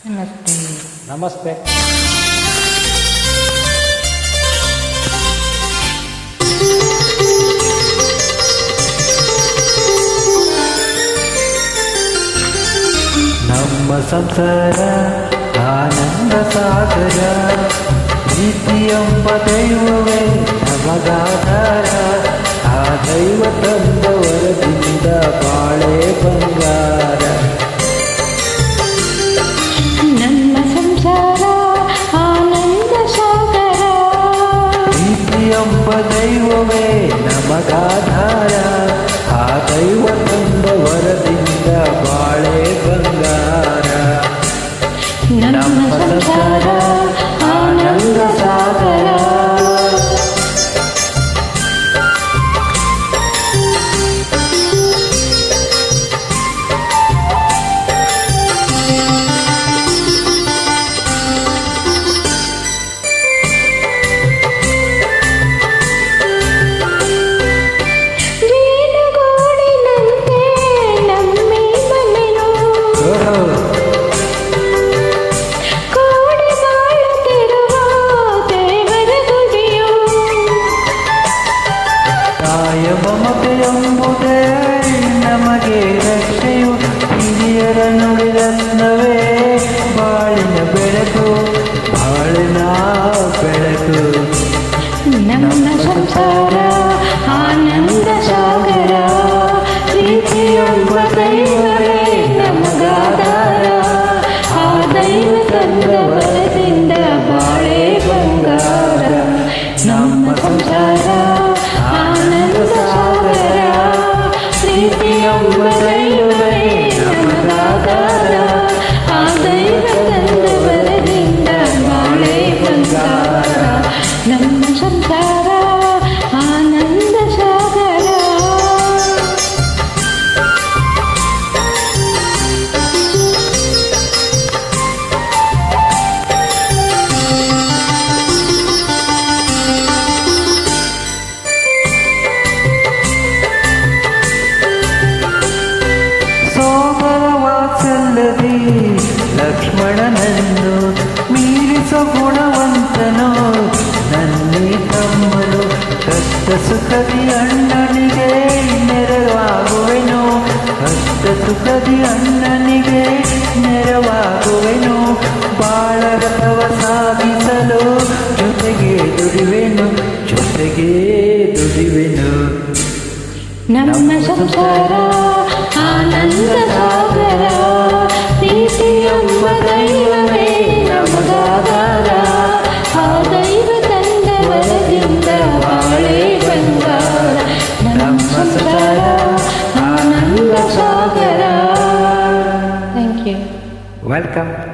ನಮಸ್ತೆ. ನಮಸ್ತೆ. ನಮ್ಮ ಸಂಸಾರ ಆನಂದ ಸಾಗರ, ಪ್ರೀತಿಯೆಂಬ ದೈವವೇ ನಮಗಾಧಾರ. ಆ ದೈವ ತಂದ ವರದಿಂದ ಬಾಳೆ ಬಂಗಾರ. ನಮ್ಮ ಸಂಸಾರ ಆನಂದ ಸಾಗರ, ಪ್ರೀತಿಯೆಂಬ ದೈವವೇ ನಮಗಾಧಾರ. ಆ ದೈವ ತಂದ ವರದಿಂದ ಬಾಳೆ ಬಂಗಾರ. ನಮ್ಮ ಸಂಸಾರ ಆನಂದ ಸಾಗರ. ಮಮತೆಯೆಂಬುದೇ ನಮಗೆ ರಕ್ಷೆಯು, ಹಿರಿಯರ ನುಡಿದನ್ನವೇ ಬಾಳಿನ ಬೆಳಕು, ಬಾಳಿನ ಬೆಳಕು. ನಮ್ಮ ಸಂಸಾರ ಆನಂದ ಸಾಗರ, ಪ್ರೀತಿಯೆಂಬ ದೈವವೇ ನಮಗಾಧಾರ. ಆ ದೈವ ತಂದ ವರದಿಂದ ಬಾಳೆ ಬಂಗಾರ. ನಮ್ಮ ಸಂಸಾರ ಆನಂದ ಸಾಗರ, ಪ್ರೀತಿಯೆಂಬ ದೈವವೇ ನಮಗಾಧಾರ. ಆ ದೈವ ತಂದ ವರದಿಂದ ಬಾಳೆ ಬಂಗಾರ. ನಮ್ಮ ಸಂಸಾರ ಆನಂದ ಸಾಗರ. ವಾತ್ಸಲ್ಯದಿ ಲಕ್ಷ್ಮಣನನ್ನು ಮೀರಿಸೋ ಗುಣವಂತನು ನನ್ನಿ ತಮ್ಮನು. ಕಷ್ಟ ಸುಖದಿ ಅಣ್ಣನಿಗೆ ನೆರವಾಗುವೆನು, ಕಷ್ಟ ಸುಖದಿ ಅಣ್ಣನಿಗೆ ನೆರವಾಗುವೆನು. ಬಾಳಗತವ ಸಾಗಿಸಲು ಜೊತೆಗೆ ದುಡಿವೆನು, ಜೊತೆಗೆ ದುಡಿವೆನು. ನಮ್ಮ ಸಂಸಾರ ಆನಂದ ಸಾಗರ, ಪ್ರೀತಿಯೆಂಬ ದೈವವೇ ನಮಗಾಧಾರ. ಆ ದೈವ ತಂದ ವರದಿಂದ ಬಾಳೆ ಬಂಗಾರ. ನಮ್ಮ ಸಂಸಾರ ಆನಂದ ಸಾಗರ. Thank you. ವೆಲ್ಕಮ್.